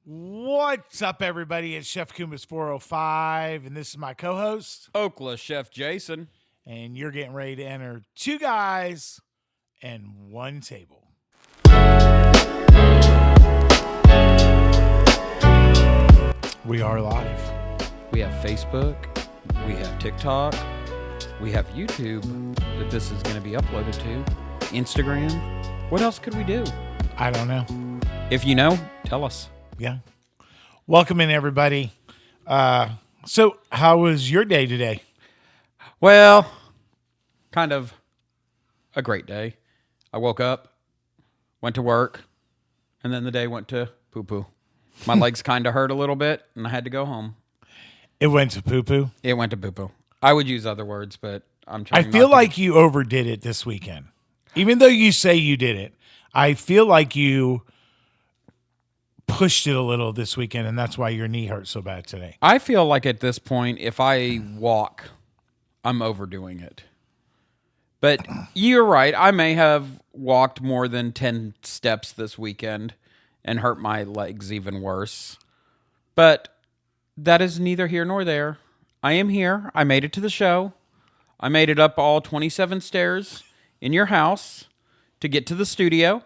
What's up, everybody? It's Chef Kuma's 405, and this is my co-host. Oakland Chef Jason. And you're getting ready to enter two guys and one table. We are live. We have Facebook. We have TikTok. We have YouTube that this is going to be uploaded to. Instagram. What else could we do? I don't know. If you know, tell us. Yeah. Welcome in, everybody. So how was your day today? Well, kind of a great day. I woke up, went to work, and then the day went to poo-poo. My legs kind of hurt a little bit, and I had to go home. It went to poo-poo? It went to poo-poo. I would use other words, but I'm trying I feel like you overdid it this weekend. Even though you say you did it, I feel like you pushed it a little this weekend, and that's why your knee hurt so bad today. I feel like at this point, if I walk, I'm overdoing it. But you're right. I may have walked more than 10 steps this weekend and hurt my legs even worse. But that is neither here nor there. I am here. I made it to the show. I made it up all 27 stairs in your house to get to the studio.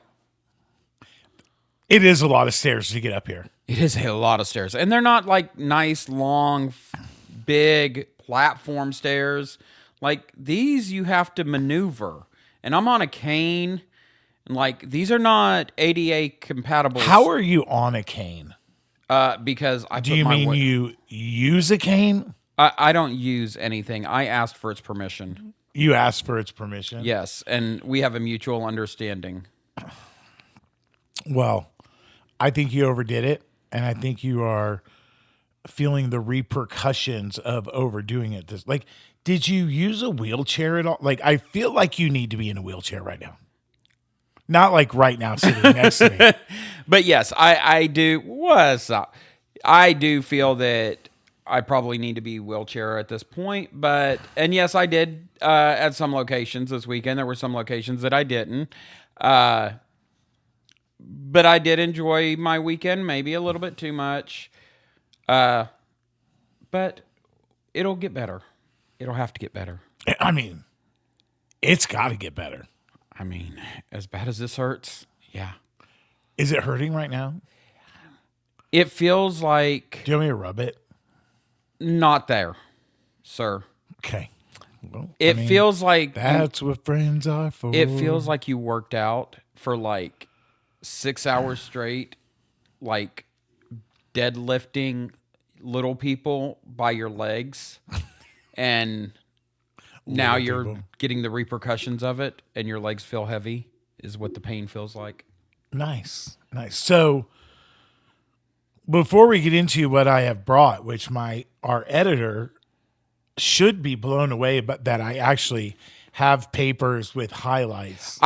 It is a lot of stairs to get up here. It is a lot of stairs. And they're not like nice, long, big platform stairs. Like these you have to maneuver. And I'm on a cane. And like these are not ADA compatible. How are you on a cane? Because I Do you mean you use a cane? I don't use anything. I asked for its permission. You asked for its permission? Yes. And we have a mutual understanding. Well, I think you overdid it, and I think you are feeling the repercussions of overdoing it. Did you use a wheelchair at all? Like, I feel like you need to be in a wheelchair right now. Not like right now sitting next to me. But yes, I do. What's up? I do feel that I probably need to be wheelchair at this point. And yes, I did at some locations this weekend. There were some locations that I didn't. But I did enjoy my weekend, maybe a little bit too much. But it'll get better. It'll have to get better. I mean, it's got to get better. I mean, as bad as this hurts, yeah. Is it hurting right now? It feels like... Do you want me to rub it? Not there, sir. Okay. Well, it feels like... That's what friends are for. It feels like you worked out for like 6 hours straight, like deadlifting little people by your legs. And now you're getting the repercussions of it and your legs feel heavy is what the pain feels like. Nice. So before we get into what I have brought, which our editor should be blown away, but that I actually have papers with highlights,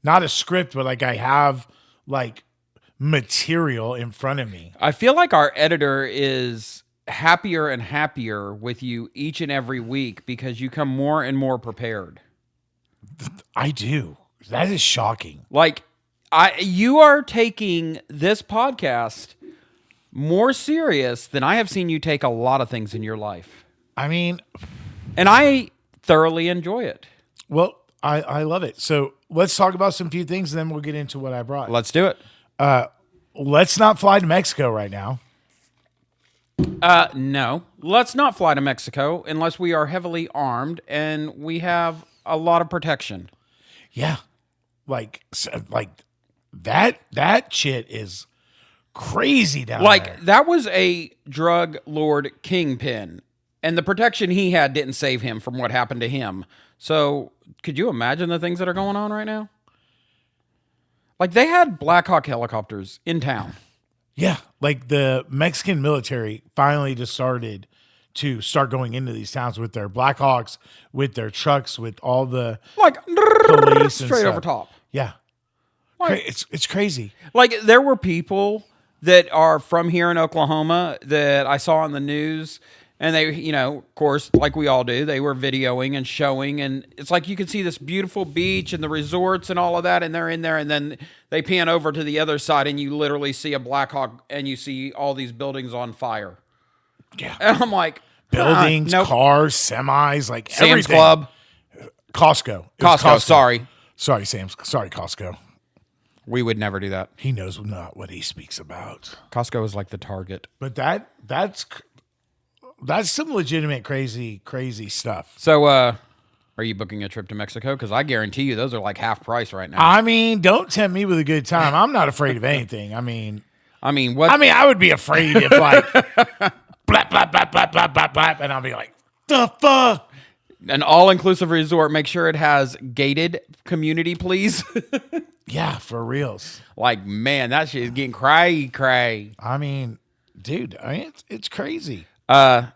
not a script, but like I have like material in front of me. I feel like our editor is happier and happier with you each and every week because you come more and more prepared. I do. That is shocking. Like you are taking this podcast more serious than I have seen you take a lot of things in your life. I mean, and I thoroughly enjoy it. Well, I love it. So let's talk about some few things, and then we'll get into what I brought. Let's do it. Let's not fly to Mexico right now. No, let's not fly to Mexico unless we are heavily armed and we have a lot of protection. Yeah. Like that shit is crazy down there. Like that was a drug lord kingpin, and the protection he had didn't save him from what happened to him. So could you imagine the things that are going on right now? Like they had Black Hawk helicopters in town. Yeah, like the Mexican military finally just started to start going into these towns with their Black Hawks, with their trucks, with all the like police and straight stuff. Over top. Yeah, like, it's crazy. Like there were people that are from here in Oklahoma that I saw on the news, And they, of course, like we all do, they were videoing and showing. And it's like you can see this beautiful beach and the resorts and all of that. And they're in there. And then they pan over to the other side and you literally see a Black Hawk and you see all these buildings on fire. Yeah. And I'm like, buildings, nope. Cars, semis, like Sam's everything. Club. Costco. Costco. Sorry. Sorry, Sam's. Sorry, Costco. We would never do that. He knows not what he speaks about. Costco is like the Target. But that's some legitimate crazy stuff. So, are you booking a trip to Mexico? Because I guarantee you those are like half price right now. I mean, don't tempt me with a good time. I'm not afraid of anything. I mean, what? I would be afraid if like blap, blap, blap, blap, blap, blap, blap, and I'll be like, the fuck? An all-inclusive resort. Make sure it has gated community, please. Yeah, for reals. Like, man, that shit is getting cray. I mean, dude, it's crazy. Let's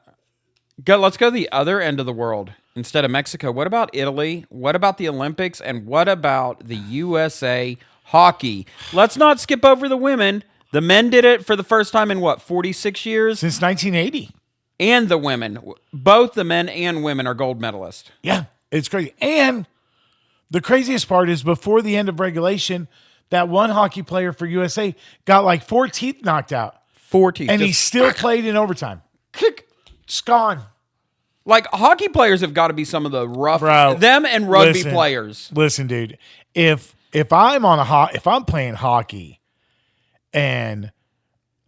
go to the other end of the world instead of Mexico. What about Italy? What about the Olympics? And what about the USA hockey? Let's not skip over the women. The men did it for the first time in 46 years? Since 1980. And the women. Both the men and women are gold medalists. Yeah, it's crazy. And the craziest part is before the end of regulation, that one hockey player for USA got like 4 teeth knocked out. 4 teeth. And he still played in overtime. It's gone. Like, hockey players have got to be some of the rough... Bro, them and rugby players. Listen, dude. If I'm playing hockey and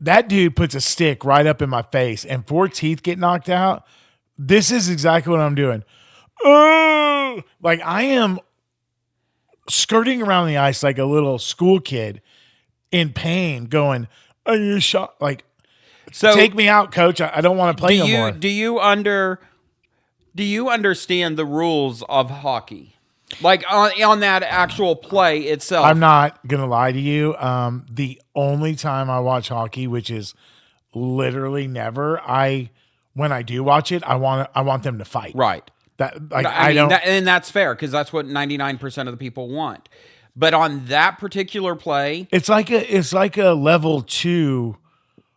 that dude puts a stick right up in my face and 4 teeth get knocked out, this is exactly what I'm doing. Oh, like I am skirting around the ice like a little school kid in pain going, are you shot? Like, so take me out, coach. I don't want to play no more. Do you understand the rules of hockey? Like on that actual play itself? I'm not going to lie to you. The only time I watch hockey, which is literally never, when I do watch it, I want them to fight. Right. That like I don't, and that's fair because that's what 99% of the people want. But on that particular play, it's like a level 2.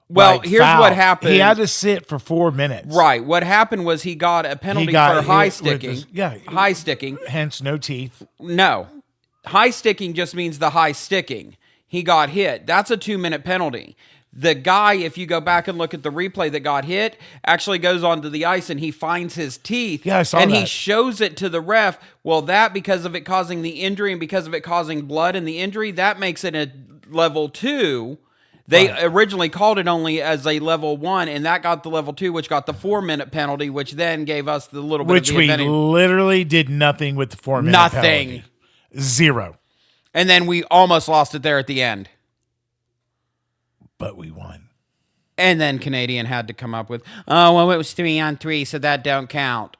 Well, like, here's foul. what happened. He had to sit for 4 minutes. Right. What happened was he got a penalty for high sticking. High sticking. Hence, no teeth. No. High sticking just means the high sticking. He got hit. That's a 2-minute penalty. The guy, if you go back and look at the replay that got hit, actually goes onto the ice and he finds his teeth. Yeah, I saw and that. He shows it to the ref. Well, that, because of it causing the injury and because of it causing blood in the injury, that makes it a level 2. They originally called it only as a level 1, and that got the level 2, which got the 4-minute penalty, which then gave us the little bit of the advantage. Which we literally did nothing with the 4-minute penalty. 0. And then we almost lost it there at the end. But we won. And then Canadian had to come up with, oh, well, it was 3-on-3, so that don't count.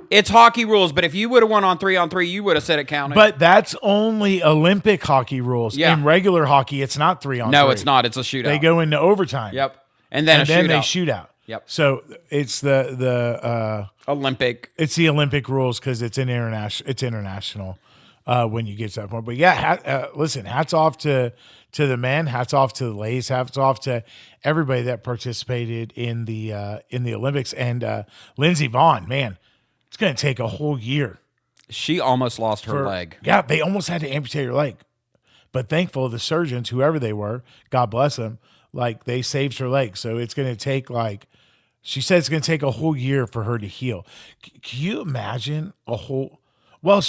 It's hockey rules, but if you would have won on 3-on-3, you would have said it counted. But that's only Olympic hockey rules. Yeah. In regular hockey, it's not 3-on-3. No, it's not. It's a shootout. They go into overtime. Yep. And then they shoot out. Yep. So it's the Olympic. It's the Olympic rules because it's international. It's international when you get to that point. But yeah, listen. Hats off to the men. Hats off to the ladies. Hats off to everybody that participated in the Olympics. And Lindsey Vonn, man, it's going to take a whole year. She almost lost her leg. Yeah, they almost had to amputate her leg. But thankful the surgeons, whoever they were, God bless them, like they saved her leg. So it's going to take she said it's going to take a whole year for her to heal. Can you imagine a whole? Well,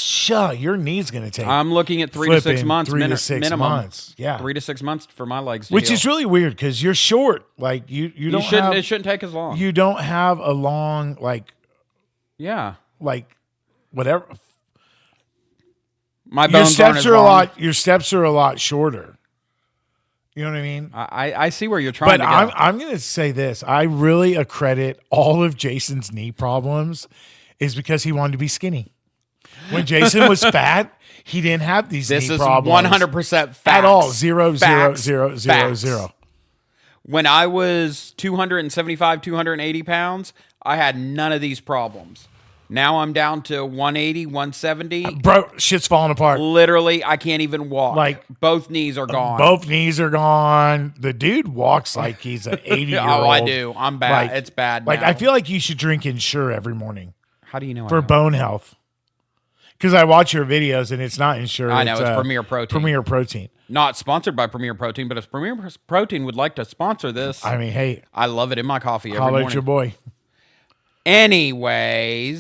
your knee's going to take. I'm looking at 3 to 6 months. 3 to 6 minimum. months. Yeah, 3 to 6 months for my legs. Which is really weird because you're short. Like you don't. It shouldn't take as long. You don't have a long Yeah. Like whatever. My bones aren't as long. Your steps are a lot shorter. You know what I mean? I see where you're trying to go. I'm going to say this. I really accredit all of Jason's knee problems is because he wanted to be skinny. When Jason was fat, he didn't have these knee problems. This is 100% facts. At all. 0, Facts. 0, 0, 0, 0. When I was 275, 280 pounds, I had none of these problems. Now I'm down to 180, 170. Bro, shit's falling apart. Literally, I can't even walk. Like, both knees are gone. Both knees are gone. The dude walks like he's an 80-year-old. Oh, I do. I'm bad. It's bad now. Like, I feel like you should drink Ensure every morning. How do you know? For bone health. Because I watch your videos and it's not Ensure. I know, it's Premier Protein. Premier Protein. Not sponsored by Premier Protein, but if Premier Protein would like to sponsor this, I mean, hey. I love it in my coffee every holler morning. At your boy. Anyway,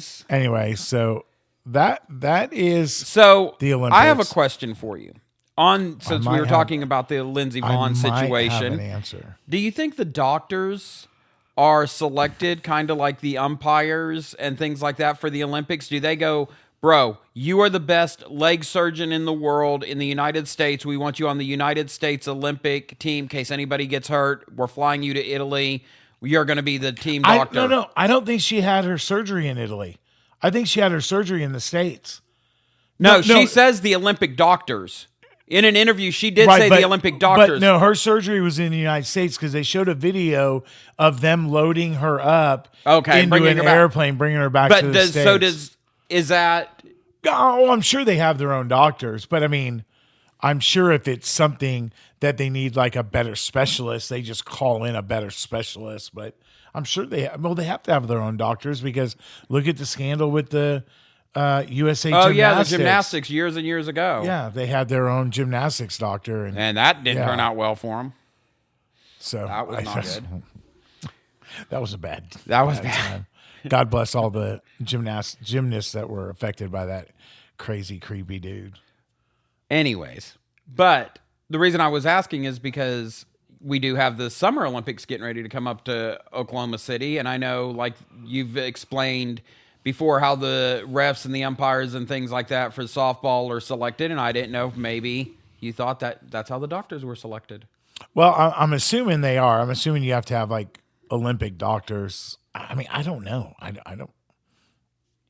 so that is so the Olympics. I have a question for you. Since we were talking about the Lindsey Vonn situation, have an answer. Do you think the doctors are selected kind of like the umpires and things like that for the Olympics? Do they go, bro, you are the best leg surgeon in the world in the United States. We want you on the United States Olympic team in case anybody gets hurt. We're flying you to Italy. You're going to be the team doctor. No. I don't think she had her surgery in Italy. I think she had her surgery in the States. No, she says the Olympic doctors. In an interview, she did say the Olympic doctors. But no, her surgery was in the United States because they showed a video of them loading her up into an airplane, bringing her back to the States. Is that... Oh, I'm sure they have their own doctors, but I mean... I'm sure if it's something that they need like a better specialist, they just call in a better specialist. But I'm sure they have to have their own doctors because look at the scandal with the USA Gymnastics. Oh, yeah, the gymnastics years and years ago. Yeah, they had their own gymnastics doctor. And that didn't turn out well for them. So that was not good. That was a bad time. God bless all the gymnasts that were affected by that crazy, creepy dude. Anyways, but the reason I was asking is because we do have the Summer Olympics getting ready to come up to Oklahoma City. And I know, like you've explained before, how the refs and the umpires and things like that for softball are selected. And I didn't know if maybe you thought that's how the doctors were selected. Well, I'm assuming they are. I'm assuming you have to have like Olympic doctors. I mean, I don't know. I don't.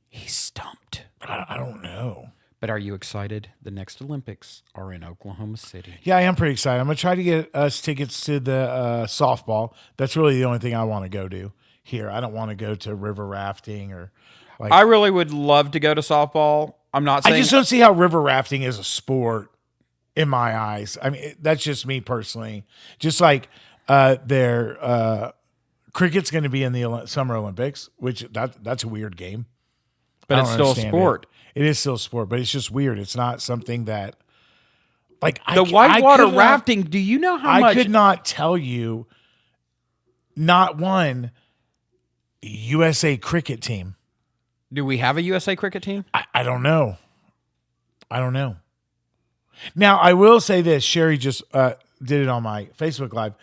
He's stumped. I don't know. But are you excited? The next Olympics are in Oklahoma City. Yeah, I am pretty excited. I'm going to try to get us tickets to the softball. That's really the only thing I want to go to here. I don't want to go to river rafting or like. I really would love to go to softball. I'm not saying. I just don't see how river rafting is a sport in my eyes. I mean, that's just me personally. Just like their cricket's going to be in the Summer Olympics, which that's a weird game. But it's still a sport. It is still a sport, but it's just weird. It's not something that, like, the whitewater rafting. Do you know how much? I could not tell you. Not one USA cricket team. Do we have a USA cricket team? I don't know. I don't know. Now I will say this. Sherry just did it on my Facebook Live.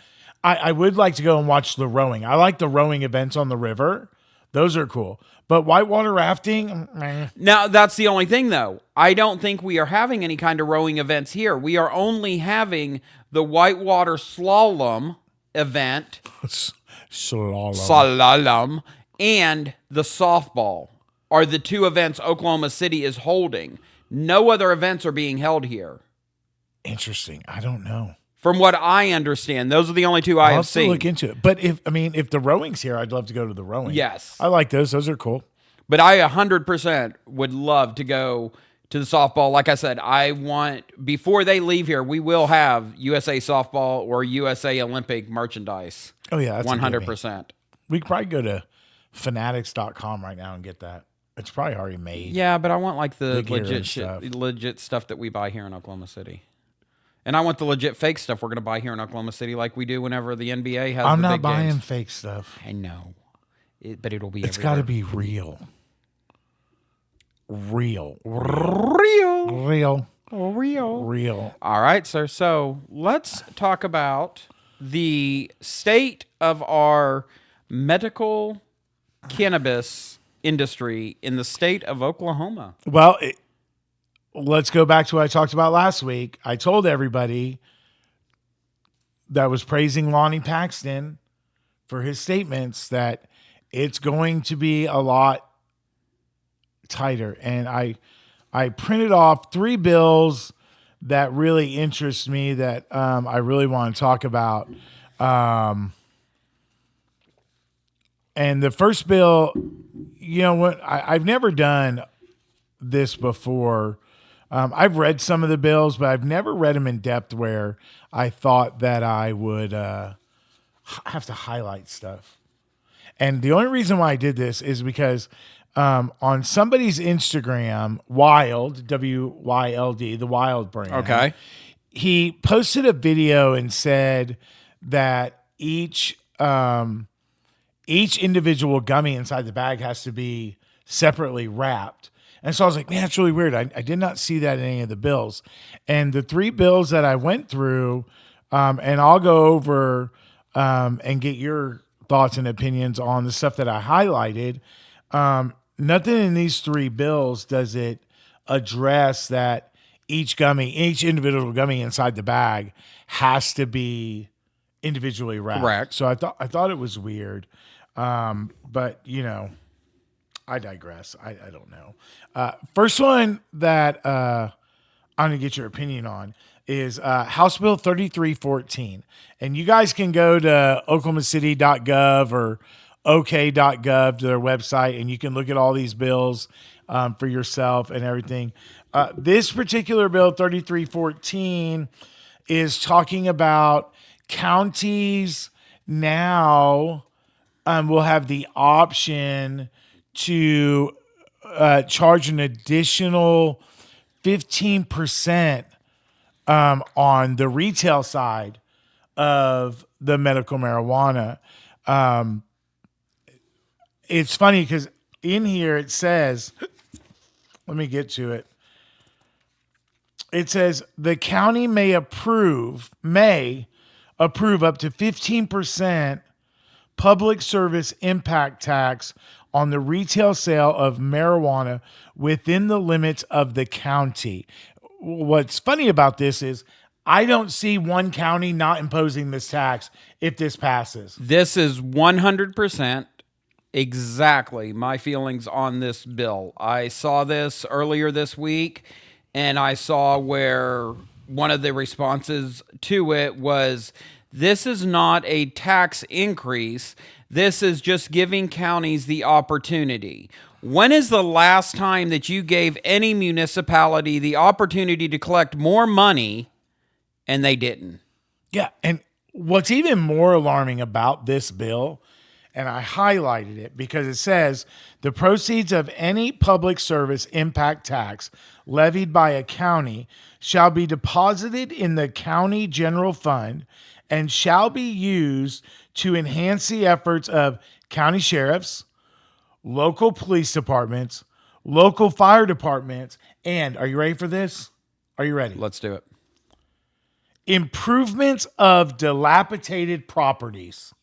I would like to go and watch the rowing. I like the rowing events on the river. Those are cool. But whitewater rafting? Now, that's the only thing, though. I don't think we are having any kind of rowing events here. We are only having the whitewater slalom event. Slalom. And the softball are the two events Oklahoma City is holding. No other events are being held here. Interesting. I don't know. From what I understand, those are the only two I have seen. I'll look into it. But if the rowing's here, I'd love to go to the rowing. Yes. I like those. Those are cool. But I 100% would love to go to the softball. Like I said, before they leave here, we will have USA softball or USA Olympic merchandise. Oh, yeah. That's 100%. We could probably go to fanatics.com right now and get that. It's probably already made. Yeah, but I want like the legit stuff that we buy here in Oklahoma City. And I want the legit fake stuff we're going to buy here in Oklahoma City like we do whenever the NBA has I'm the not big buying games. Fake stuff. I know. But it'll be It's got to be real. Real. All right, sir. So let's talk about the state of our medical cannabis industry in the state of Oklahoma. Well, let's go back to what I talked about last week. I told everybody that was praising Lonnie Paxton for his statements that it's going to be a lot tighter. And I printed off 3 bills that really interest me that I really want to talk about. And the first bill, you know what? I've never done this before. I've read some of the bills, but I've never read them in depth where I thought that I would have to highlight stuff. And the only reason why I did this is because on somebody's Instagram, Wild, WYLD, the Wild brand. Okay. He posted a video and said that each individual gummy inside the bag has to be separately wrapped. And so I was like, man, that's really weird. I did not see that in any of the bills. And the 3 bills that I went through, and I'll go over and get your thoughts and opinions on the stuff that I highlighted. Nothing in these 3 bills does it address that each individual gummy inside the bag has to be individually wrapped. Correct. So I thought it was weird. But you know, I digress. I don't know. First one that I'm gonna get your opinion on is House Bill 3314. And you guys can go to oklahomacity.gov or ok.gov to their website, and you can look at all these bills for yourself and everything. This particular bill, 3314, is talking about counties now will have the option to charge an additional 15% on the retail side of the medical marijuana. It's funny because in here it says, let me get to it. It says the county may approve up to 15% public service impact tax on the retail sale of marijuana within the limits of the county. What's funny about this is I don't see one county not imposing this tax if this passes. This is 100% exactly my feelings on this bill. I saw this earlier this week, and I saw where one of the responses to it was, this is not a tax increase. This is just giving counties the opportunity. When is the last time that you gave any municipality the opportunity to collect more money and they didn't? Yeah, and what's even more alarming about this bill, and I highlighted it because it says the proceeds of any public service impact tax levied by a county shall be deposited in the county general fund and shall be used to enhance the efforts of county sheriffs, local police departments, local fire departments, and are you ready for this? Are you ready? Let's do it. Improvements of dilapidated properties.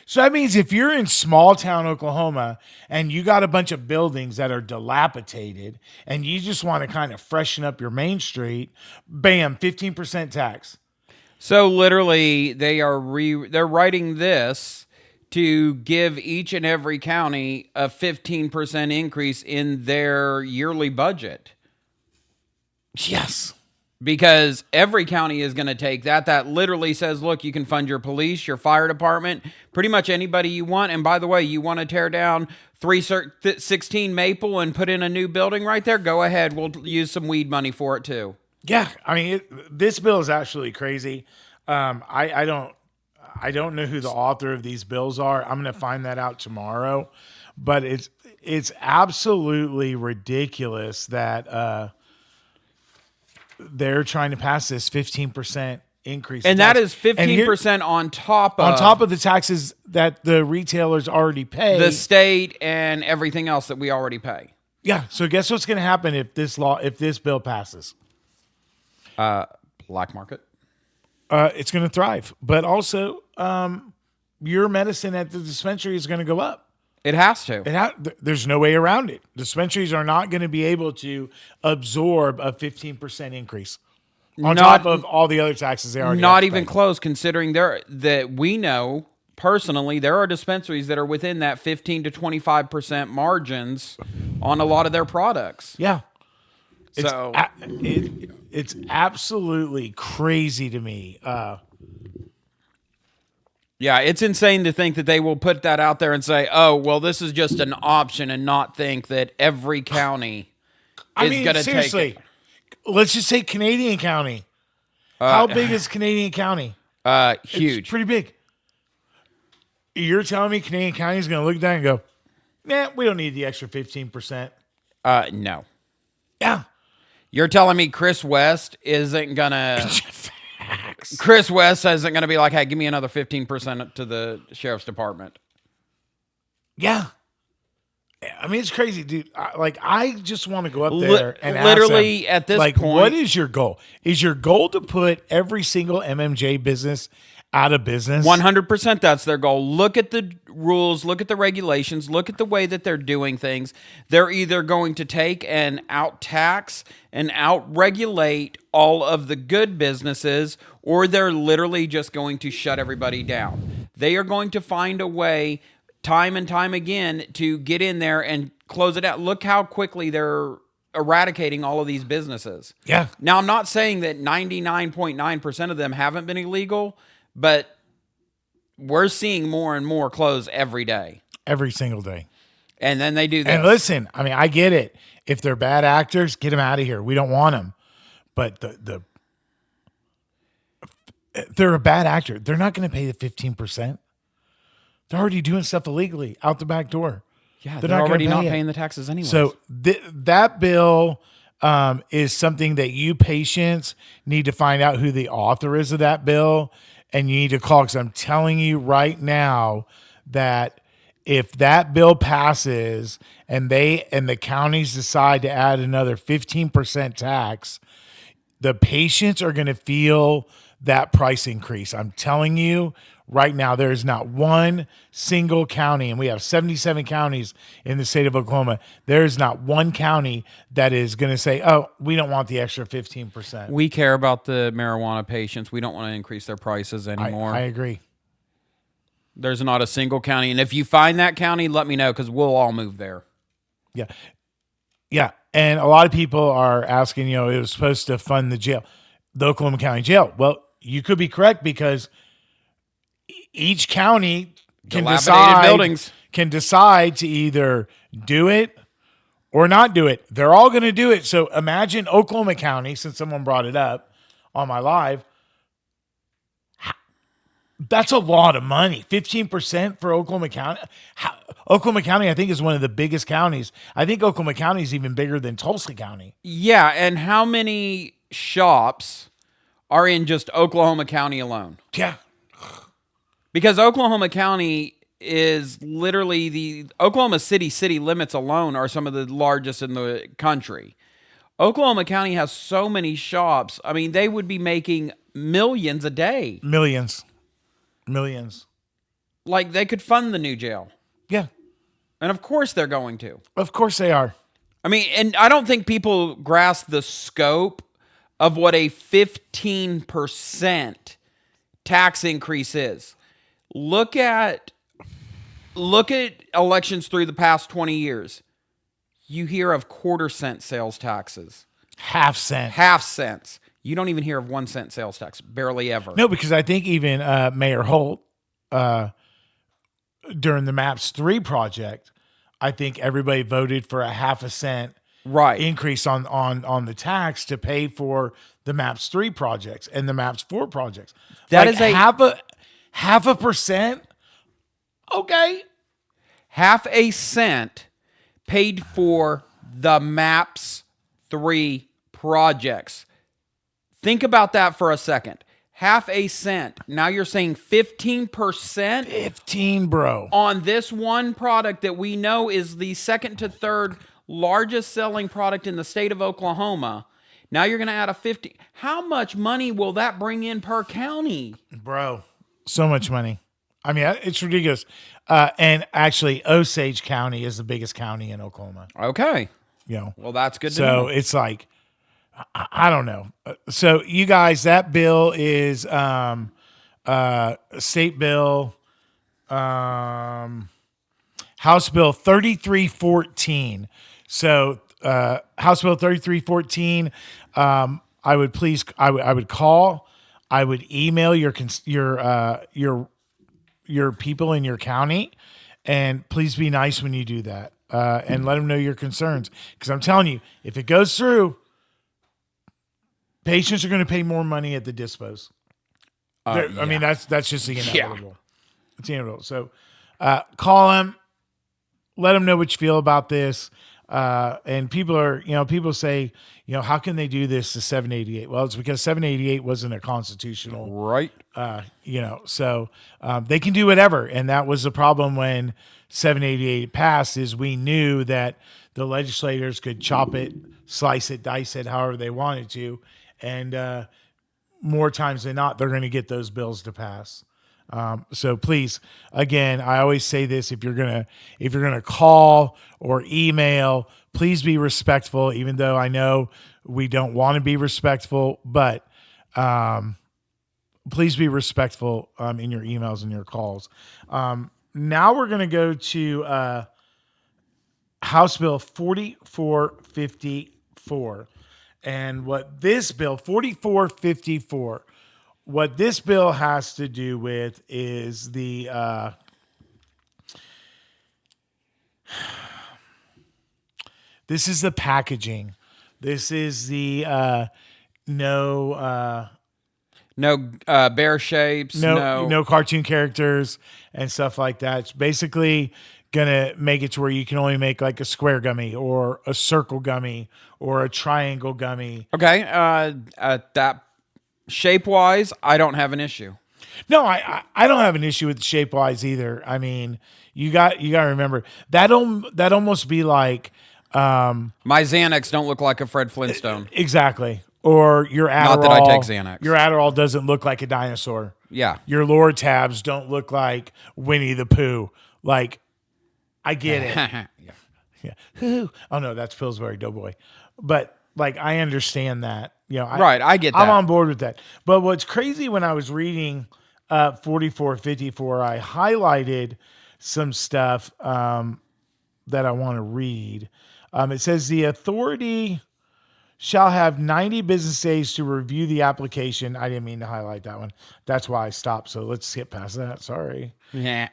So that means if you're in small town Oklahoma and you got a bunch of buildings that are dilapidated and you just want to kind of freshen up your main street, bam, 15% tax. So literally they're writing this to give each and every county a 15% increase in their yearly budget. Yes. Because every county is going to take that. That literally says, look, you can fund your police, your fire department, pretty much anybody you want. And by the way, you want to tear down 316 Maple and put in a new building right there? Go ahead. We'll use some weed money for it too. Yeah. I mean, this bill is actually crazy. I don't know who the author of these bills are. I'm going to find that out tomorrow. But it's absolutely ridiculous that they're trying to pass this 15% increase. And that is 15% on top of the taxes that the retailers already pay. The state and everything else that we already pay. Yeah. So guess what's going to happen if this bill passes? Black market. It's going to thrive. But also, your medicine at the dispensary is going to go up. It has to. There's no way around it. Dispensaries are not going to be able to absorb a 15% increase on top of all the other taxes they already have. Not even close, considering that we know personally there are dispensaries that are within that 15 to 25% margins on a lot of their products. Yeah. So it's absolutely crazy to me. Yeah, it's insane to think that they will put that out there and say, "Oh, well, this is just an option," and not think that every county is going to take it. Seriously, let's just say Canadian County. How big is Canadian County? Huge. It's pretty big. You're telling me Canadian County is going to look at that and go, "Nah, we don't need the extra 15%." No. Yeah. You're telling me Chris West isn't going to... Chris West isn't going to be like, hey, give me another 15% to the sheriff's department. Yeah. I mean, it's crazy, dude. I just want to go up there and literally ask them, at this like, point, what is your goal? Is your goal to put every single MMJ business out of business? 100% that's their goal. Look at the rules, look at the regulations, look at the way that they're doing things. They're either going to take and out-tax and out-regulate all of the good businesses, or they're literally just going to shut everybody down. They are going to find a way time and time again to get in there and close it out. Look how quickly they're eradicating all of these businesses. Yeah. Now, I'm not saying that 99.9% of them haven't been illegal, but we're seeing more and more close every day. Every single day. And then they do this. And listen, I mean, I get it. If they're bad actors, get them out of here. We don't want them. But if they're a bad actor, they're not going to pay the 15%. They're already doing stuff illegally out the back door. Yeah, they're already not paying the taxes anyway. So that bill is something that you patients need to find out who the author is of that bill, and you need to call, because I'm telling you right now that if that bill passes and the counties decide to add another 15% tax, the patients are going to feel that price increase. I'm telling you right now, there is not one single county, and we have 77 counties in the state of Oklahoma. There is not one county that is going to say, oh, we don't want the extra 15%. We care about the marijuana patients. We don't want to increase their prices anymore. I agree. There's not a single county. And if you find that county, let me know, because we'll all move there. Yeah. Yeah. And a lot of people are asking, it was supposed to fund the jail, the Oklahoma County Jail. Well, you could be correct, because each county can decide to either do it or not do it. They're all going to do it. So imagine Oklahoma County, since someone brought it up on my live. That's a lot of money. 15% for Oklahoma County. Oklahoma County, I think, is one of the biggest counties. I think Oklahoma County is even bigger than Tulsa County. Yeah, and how many shops are in just Oklahoma County alone? Yeah. Because Oklahoma County is literally the Oklahoma city limits alone are some of the largest in the country. Oklahoma County has so many shops. I mean, they would be making millions a day. Millions. Like, they could fund the new jail. Yeah. And of course they're going to. Of course they are. I mean, and I don't think people grasp the scope of what a 15% tax increase is. Look at elections through the past 20 years. You hear of quarter-cent sales taxes. Half cent. Half cents. You don't even hear of 1 cent sales tax. Barely ever. No, because I think even Mayor Holt, during the MAPS 3 project, I think everybody voted for a half a cent increase on the tax to pay for the MAPS 3 projects and the MAPS 4 projects. That is half a percent. Okay. Half a cent paid for the MAPS 3 projects. Think about that for a second. Half a cent. Now you're saying 15%? 15, bro. On this one product that we know is the second to third largest selling product in the state of Oklahoma. Now you're going to add a 50. How much money will that bring in per county? Bro, so much money. I mean, it's ridiculous. And actually, Osage County is the biggest county in Oklahoma. Okay. Well, that's good to So know. it's like, I don't know. So you guys, that bill is state bill, House Bill 3314. So House Bill 3314. I would call. I would email your your people in your county, and please be nice when you do that, and let them know your concerns. Because I'm telling you, if it goes through, patients are going to pay more money at the dispos. I mean, that's just the inevitable. It's inevitable. So call them, let them know what you feel about this. And people say, how can they do this to 788? Well, it's because 788 wasn't a constitutional, right. So they can do whatever. And that was the problem when 788 passed, is we knew that the legislators could chop it, slice it, dice it, however they wanted to. And more times than not, they're going to get those bills to pass. So please, again, I always say this: if you're gonna call or email, please be respectful. Even though I know we don't want to be respectful, but please be respectful in your emails and your calls. Now we're gonna go to House Bill 4454, and what this bill 4454. What this bill has to do with is the this is the packaging. This is the no bear shapes, no cartoon characters and stuff like that. It's basically gonna make it to where you can only make like a square gummy or a circle gummy or a triangle gummy. Okay, that shape-wise, I don't have an issue. No, I don't have an issue with the shape-wise either. I mean, you got to remember that almost be like my Xanax don't look like a Fred Flintstone. Exactly. Or your Adderall. Not that I take Xanax. Your Adderall doesn't look like a dinosaur. Yeah. Your Lord tabs don't look like Winnie the Pooh. Like, I get it. Yeah. Oh no, that's Pillsbury Doughboy. But like, I understand that. I get that. I'm on board with that. But what's crazy, when I was reading 4454, I highlighted some stuff that I want to read. It says the authority shall have 90 business days to review the application. I didn't mean to highlight that one. That's why I stopped. So let's skip past that. Sorry. Yeah.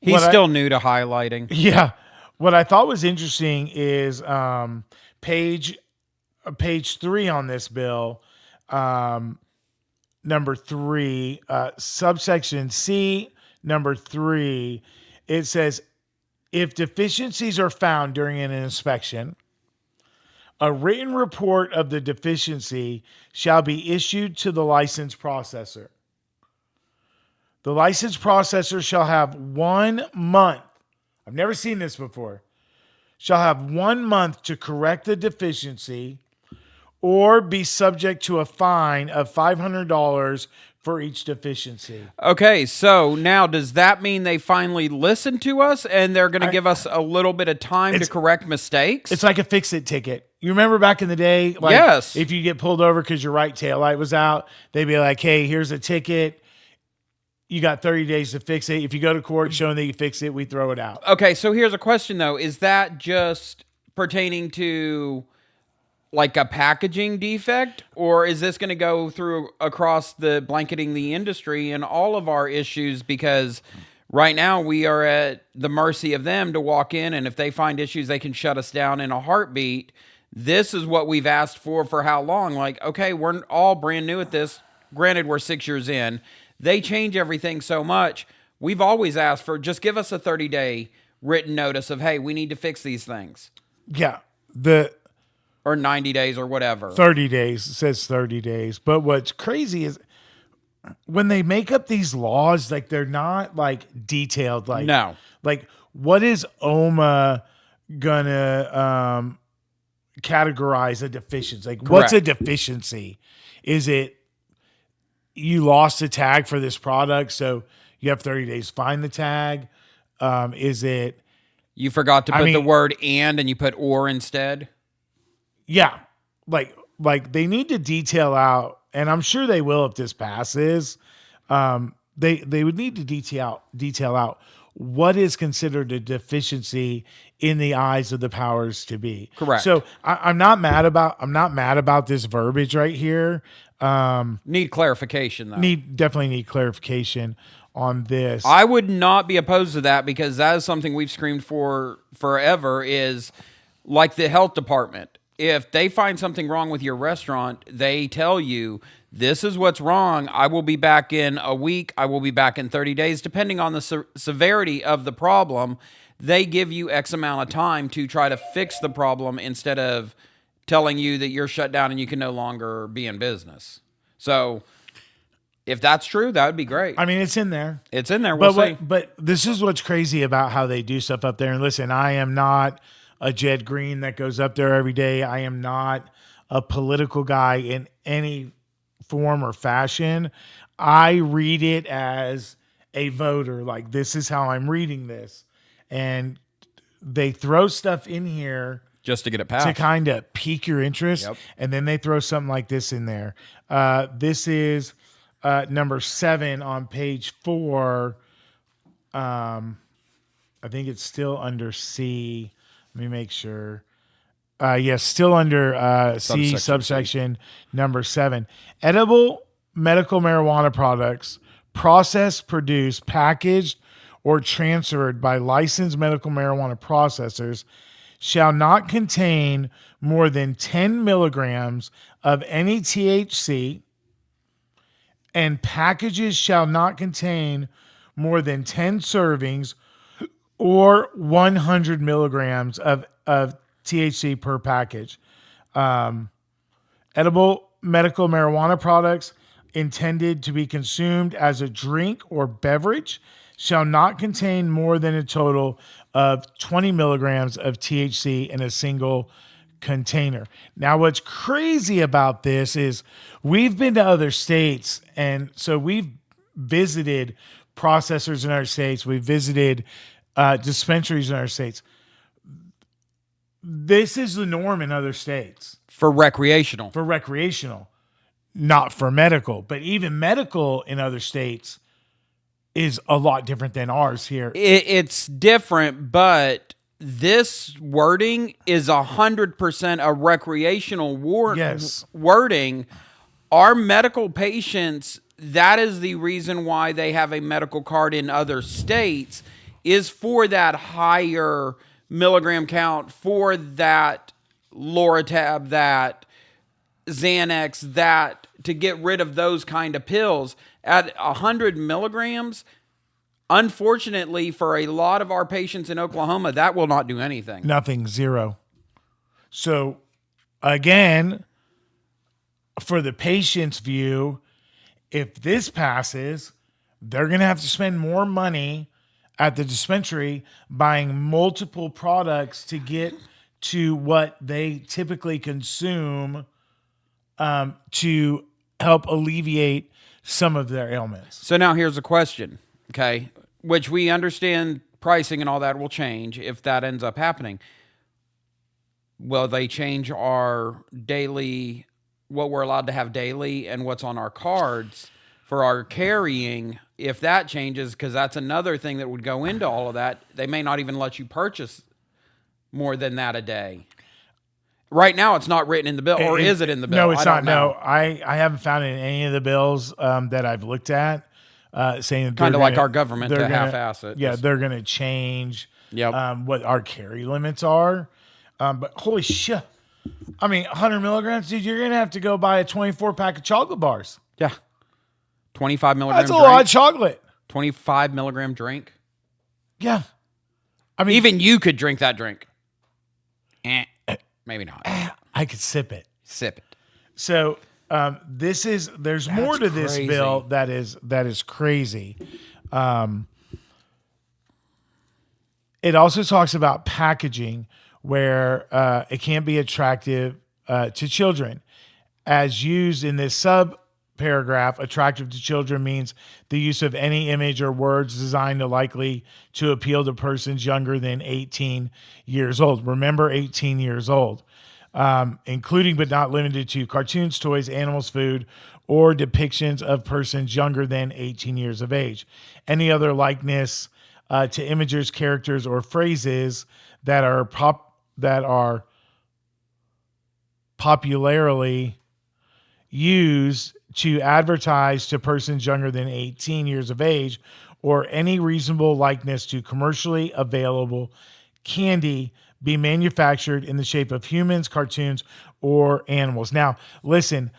He's still new to highlighting. Yeah. What I thought was interesting is page 3 on this bill, number 3, subsection C, number 3, it says, if deficiencies are found during an inspection, a written report of the deficiency shall be issued to the license processor. The license processor shall have 1 month. I've never seen this before. Shall have 1 month to correct the deficiency, or be subject to a fine of $500 for each deficiency. Okay, so now does that mean they finally listen to us and they're going to give us a little bit of time to correct mistakes? It's like a fix-it ticket. You remember back in the day? Like, yes. If you get pulled over because your right taillight was out, they'd be like, hey, here's a ticket. You got 30 days to fix it. If you go to court showing that you fix it, we throw it out. Okay, so here's a question, though. Is that just pertaining to like a packaging defect, or is this going to go through across the blanketing the industry and all of our issues? Because right now we are at the mercy of them to walk in, and if they find issues, they can shut us down in a heartbeat. This is what we've asked for how long? Like, okay, we're all brand new at this. Granted, we're 6 years in. They change everything so much. We've always asked for, just give us a 30-day written notice of, hey, we need to fix these things. Yeah. Or 90 days or whatever. 30 days. It says 30 days. But what's crazy is when they make up these laws, like, they're not like detailed. Like, no. Like, what is OMA gonna categorize a deficiency? Like, Correct. What's a deficiency? Is it you lost a tag for this product, so you have 30 days to find the tag? Is it you forgot to put the word and you put or instead? Yeah. Like they need to detail out, and I'm sure they will if this passes. They would need to detail out what is considered a deficiency in the eyes of the powers to be. Correct. So I'm not mad about this verbiage right here. Need clarification, though. Definitely need clarification on this. I would not be opposed to that because that is something we've screamed for forever, is like the health department. If they find something wrong with your restaurant, they tell you, this is what's wrong. I will be back in a week. I will be back in 30 days, depending on the severity of the problem. They give you X amount of time to try to fix the problem instead of telling you that you're shut down and you can no longer be in business. So if that's true, that would be great. I mean, it's in there. It's in there. We'll see. But this is what's crazy about how they do stuff up there. And listen, I am not a Jed Green that goes up there every day. I am not a political guy in any form or fashion. I read it as a voter. Like, this is how I'm reading this. And they throw stuff in here just to get it passed, to kind of pique your interest. Yep. And then they throw something like this in there. This is number 7 on page 4. I think it's still under C. Let me make sure. Yes, still under C, subsection number 7. Edible medical marijuana products processed, produced, packaged, or transferred by licensed medical marijuana processors shall not contain more than 10 milligrams of any THC, and packages shall not contain more than 10 servings or 100 milligrams of THC per package. Edible medical marijuana products intended to be consumed as a drink or beverage shall not contain more than a total of 20 milligrams of THC in a single container. Now, what's crazy about this is we've been to other states, and so we've visited processors in our states. We've visited dispensaries in our states. This is the norm in other states. For recreational. For recreational, not for medical. But even medical in other states is a lot different than ours here. It's different, but this wording is 100% a recreational wording. Our medical patients, that is the reason why they have a medical card in other states, is for that higher milligram count, for that Loratab, that Xanax, that to get rid of those kind of pills. At 100 milligrams, unfortunately, for a lot of our patients in Oklahoma, that will not do anything. Nothing, zero. So, again, for the patient's view, if this passes, they're going to have to spend more money at the dispensary buying multiple products to get to what they typically consume to help alleviate some of their ailments. So now here's a question, okay, which we understand pricing and all that will change if that ends up happening. Will they change our daily, what we're allowed to have daily and what's on our cards for our carrying? If that changes, because that's another thing that would go into all of that, they may not even let you purchase more than that a day. Right now, it's not written in the bill, or is it in the bill? No, it's not. No, I haven't found it in any of the bills that I've looked at saying that kind of like our government to half-ass it. Yeah, they're going to change what our carry limits are. But holy shit. I mean, 100 milligrams, dude, you're going to have to go buy a 24-pack of chocolate bars. Yeah. 25 milligram That's drink. a lot of chocolate. 25 milligram drink. Yeah. I mean, even you could drink that drink. Maybe not. I could sip it. Sip it. So there's more to this bill that is crazy. It also talks about packaging where it can be attractive to children. As used in this sub-paragraph, attractive to children means the use of any image or words designed to appeal to persons younger than 18 years old. Remember, 18 years old. Including but not limited to cartoons, toys, animals, food, or depictions of persons younger than 18 years of age. Any other likeness to images, characters, or phrases that are popularly used to advertise to persons younger than 18 years of age or any reasonable likeness to commercially available candy be manufactured in the shape of humans, cartoons, or animals. Now, listen,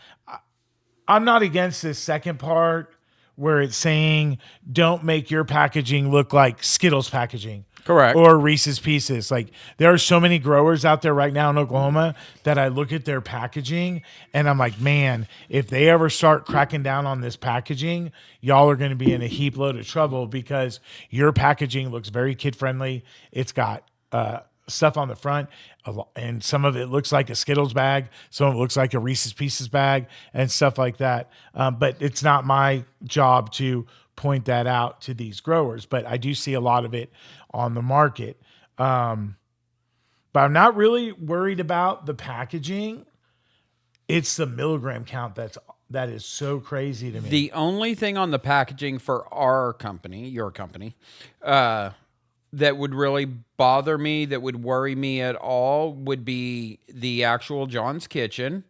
I'm not against this second part where it's saying don't make your packaging look like Skittles packaging. Correct. Or Reese's Pieces. Like, there are so many growers out there right now in Oklahoma that I look at their packaging and I'm like, man, if they ever start cracking down on this packaging, y'all are going to be in a heap load of trouble because your packaging looks very kid friendly. It's got stuff on the front, and some of it looks like a Skittles bag, some of it looks like a Reese's Pieces bag, and stuff like that. But it's not my job to point that out to these growers, but I do see a lot of it on the market. But I'm not really worried about the packaging. It's the milligram count that is so crazy to me. The only thing on the packaging for our company, your company, that would really bother me, that would worry me at all, would be the actual John's Kitchen.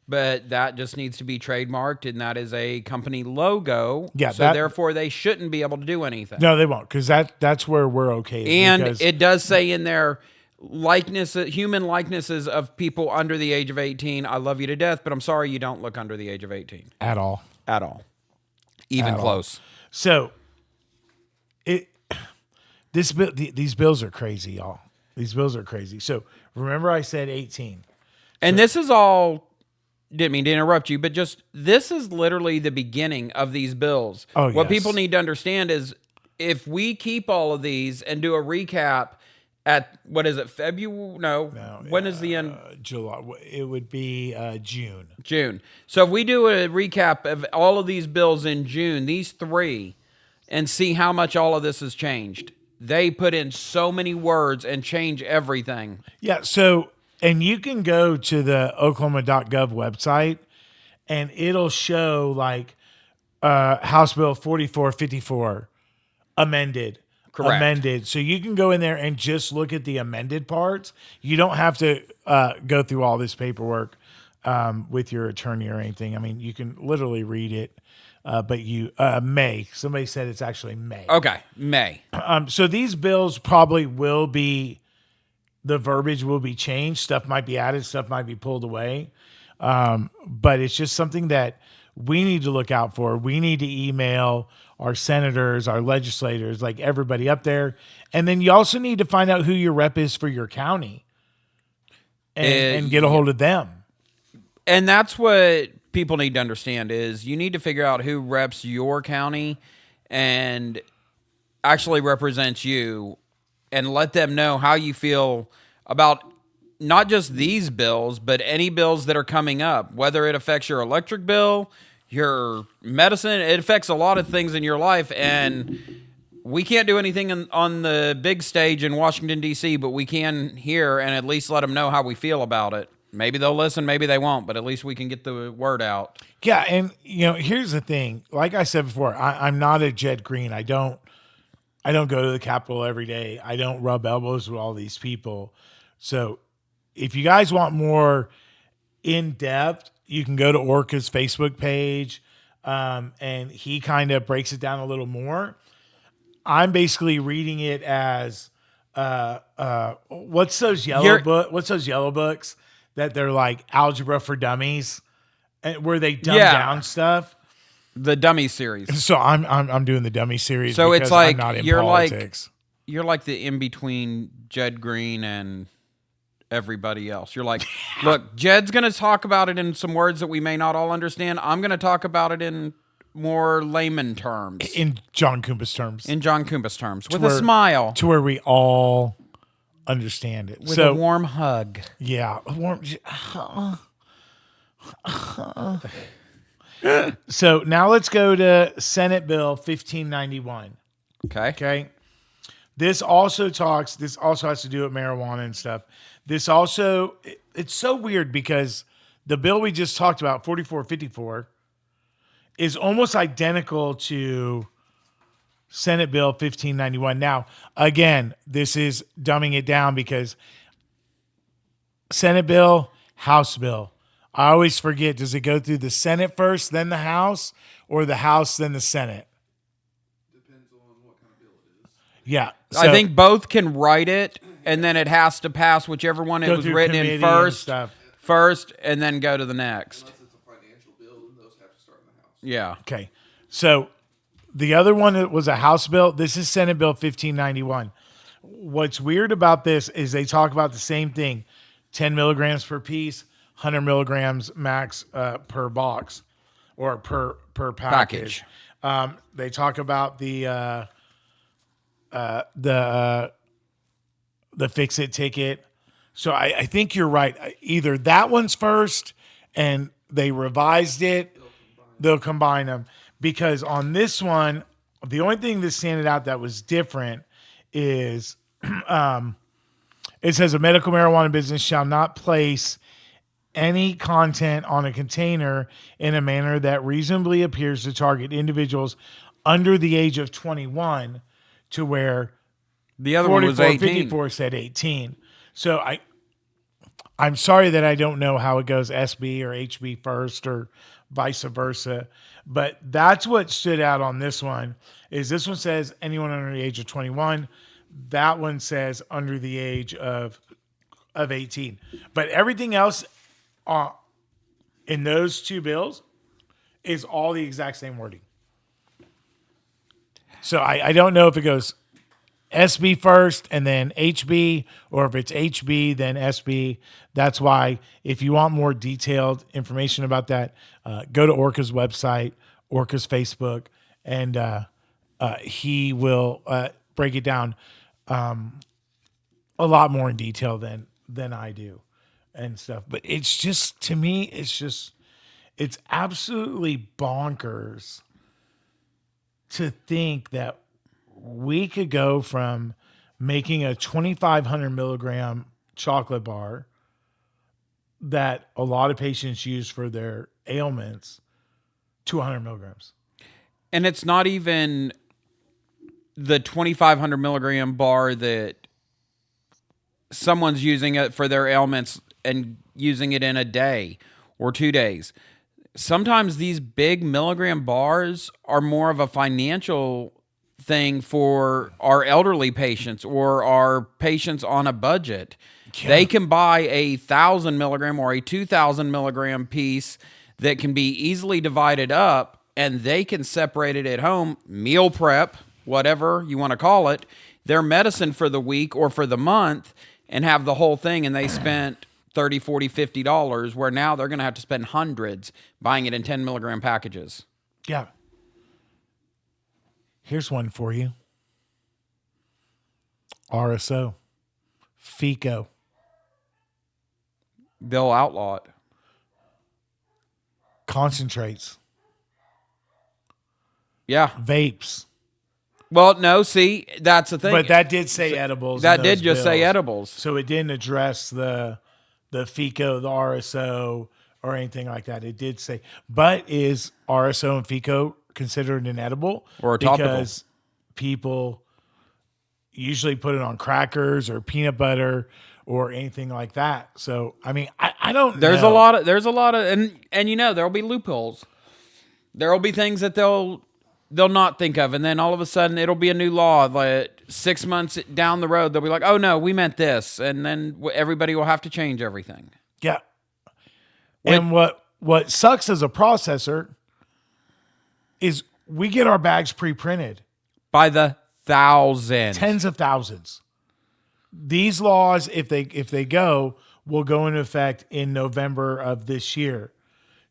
But that just needs to be trademarked, and that is a company logo. Yeah, so therefore they shouldn't be able to do anything. No, they won't, because that's where we're okay. And it does say in there human likenesses of people under the age of 18. I love you to death, but I'm sorry you don't look under the age of 18 at all. At all, even close. So these bills are crazy, y'all. These bills are crazy. So remember, I said 18, and this is all. Didn't mean to interrupt you, but just this is literally the beginning of these bills. Oh, what people need to understand is if we keep all of these and do a recap at, what is it, February? No. When is the end? July. It would be June. June. So if we do a recap of all of these bills in June, these three, and see how much all of this has changed. They put in so many words and change everything. Yeah, so... And you can go to the Oklahoma.gov website, and it'll show like House Bill 4454 amended. Correct. Amended. So you can go in there and just look at the amended parts. You don't have to go through all this paperwork with your attorney or anything. I mean, you can literally read it. But May. Somebody said it's actually May. Okay, May. So these bills probably will be. The verbiage will be changed. Stuff might be added. Stuff might be pulled away. But it's just something that we need to look out for. We need to email our senators, our legislators, like everybody up there. And then you also need to find out who your rep is for your county and get a hold of them. And that's what people need to understand is you need to figure out who reps your county and actually represents you, and let them know how you feel about not just these bills, but any bills that are coming up, whether it affects your electric bill, your medicine. It affects a lot of things in your life, and we can't do anything on the big stage in Washington, D.C., but we can here and at least let them know how we feel about it. Maybe they'll listen, maybe they won't, but at least we can get the word out. Yeah, and here's the thing. Like I said before, I'm not a Jed Green. I don't go to the Capitol every day. I don't rub elbows with all these people. So if you guys want more in-depth, you can go to Orca's Facebook page, and he kind of breaks it down a little more. I'm basically reading it as what's those yellow books that they're like algebra for dummies, where they dumb down stuff. The dummy series. So I'm doing the dummy series. So it's like I'm not in you're politics. You're like the in between Jed Green and everybody else. You're like, look, Jed's going to talk about it in some words that we may not all understand. I'm going to talk about it in more layman terms. In John Kumpa's terms. With a smile. To where we all understand it. With a warm hug. Yeah. So now let's go to Senate Bill 1591. Okay. This also has to do with marijuana and stuff. It's so weird because the bill we just talked about, 4454, is almost identical to Senate Bill 1591. Now, again, this is dumbing it down because Senate bill, House bill. I always forget. Does it go through the Senate first, then the House, or the House, then the Senate? Depends on what kind of bill it is. Yeah. I think both can write it, and then it has to pass whichever one it go was through written in committee and first, and then go to the next. Unless it's a financial bill, then those have to start in the House. Yeah. Okay. So the other one that was a House bill. This is Senate Bill 1591. What's weird about this is they talk about the same thing: 10 milligrams per piece, 100 milligrams max per box or per package. They talk about the fix it ticket. So I think you're right. Either that one's first and they revised it, they'll combine them. Because on this one, the only thing that standing out that was different is it says a medical marijuana business shall not place any content on a container in a manner that reasonably appears to target individuals under the age of 21, to where The other one was 54 said 18. So I'm sorry that I don't know how it goes SB or HB first or vice versa, but that's what stood out on this one. Is this one says anyone under the age of 21. That one says under the age of 18. But everything else in those two bills is all the exact same wording. So I don't know if it goes SB first and then HB, or if it's HB then SB. That's why if you want more detailed information about that, go to Orca's website, Orca's Facebook, and he will break it down a lot more in detail than I do and stuff. But it's just, to me, it's absolutely bonkers to think that we could go from making a 2,500 milligram chocolate bar that a lot of patients use for their ailments to 100 milligrams. And it's not even the 2,500 milligram bar that someone's using it for their ailments and using it in a day or 2 days. Sometimes these big milligram bars are more of a financial thing for our elderly patients or our patients on a budget. Yeah. They can buy a 1,000 milligram or a 2,000 milligram piece that can be easily divided up, and they can separate it at home, meal prep, whatever you want to call it, their medicine for the week or for the month, and have the whole thing. And they spent $30, $40, $50, where now they're going to have to spend hundreds buying it in 10 milligram packages. Yeah. Here's one for you. RSO. FICO. They'll outlaw it. Concentrates. Yeah. Vapes. Well, no, see, that's the thing. But that did say edibles. That did just say edibles. So it didn't address the FICO, the RSO, or anything like that. It did say, but is RSO and FICO considered an edible? Or a topical? Because people usually put it on crackers or peanut butter or anything like that. So, I mean, I don't know. There's a lot of, and you know, there'll be loopholes. There'll be things that they'll not think of, and then all of a sudden it'll be a new law. Like 6 months down the road, they'll be like, "Oh no, we meant this," and then everybody will have to change everything. Yeah. And what sucks as a processor is we get our bags pre-printed by the thousands, tens of thousands. These laws, if they go, will go into effect in November of this year.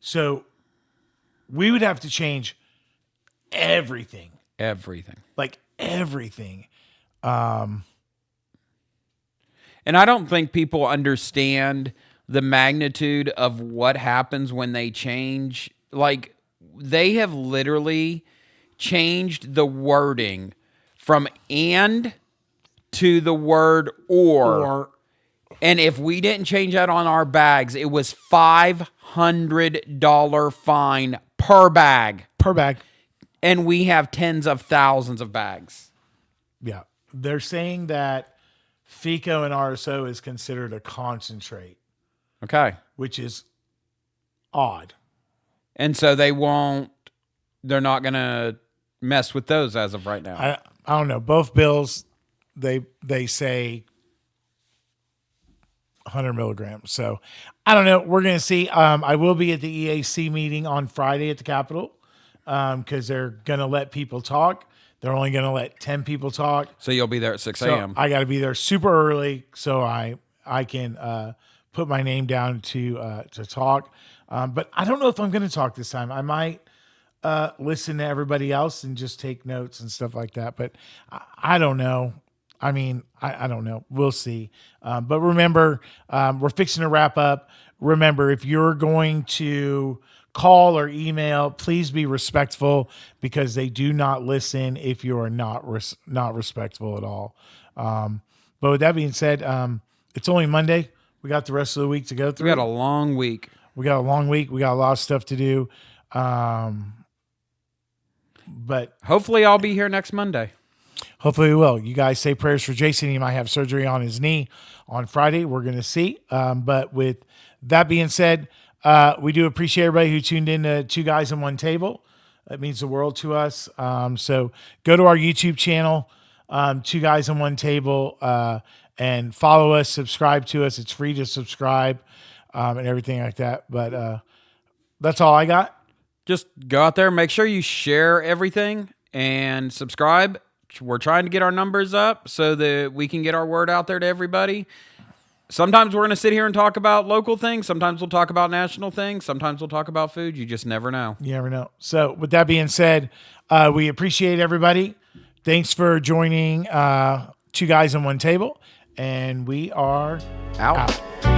So we would have to change everything. Like everything. And I don't think people understand the magnitude of what happens when they change. Like, they have literally changed the wording from "and" to the word "or." And if we didn't change that on our bags, it was $500 fine per bag. Per bag. And we have tens of thousands of bags. Yeah. They're saying that FICO and RSO is considered a concentrate. Okay. Which is odd. And so they're not going to mess with those as of right now. I don't know. Both bills, they say 100 milligrams. So I don't know. We're going to see. I will be at the EAC meeting on Friday at the Capitol because they're going to let people talk. They're only going to let 10 people talk. So you'll be there at 6 So a.m. I got to be there super early so I can put my name down to talk. But I don't know if I'm going to talk this time. I might listen to everybody else and just take notes and stuff like that. But I don't know. I mean, I don't know. We'll see. But remember, we're fixing to wrap up. Remember, if you're going to call or email, please be respectful because they do not listen if you are not respectful at all. But with that being said, it's only Monday. We got the rest of the week to go through. We got a long week. We got a long week. We got a lot of stuff to do. But hopefully I'll be here next Monday. Hopefully we will. You guys say prayers for Jason. He might have surgery on his knee on Friday. We're going to see. But with that being said, we do appreciate everybody who tuned in to Two Guys and One Table. That means the world to us. So go to our YouTube channel, Two Guys and One Table, and follow us, subscribe to us. It's free to subscribe and everything like that. But that's all I got. Just go out there, make sure you share everything and subscribe. We're trying to get our numbers up so that we can get our word out there to everybody. Sometimes we're going to sit here and talk about local things. Sometimes we'll talk about national things. Sometimes we'll talk about food. You just never know. You never know. So with that being said, we appreciate everybody. Thanks for joining Two Guys and One Table. And we are out.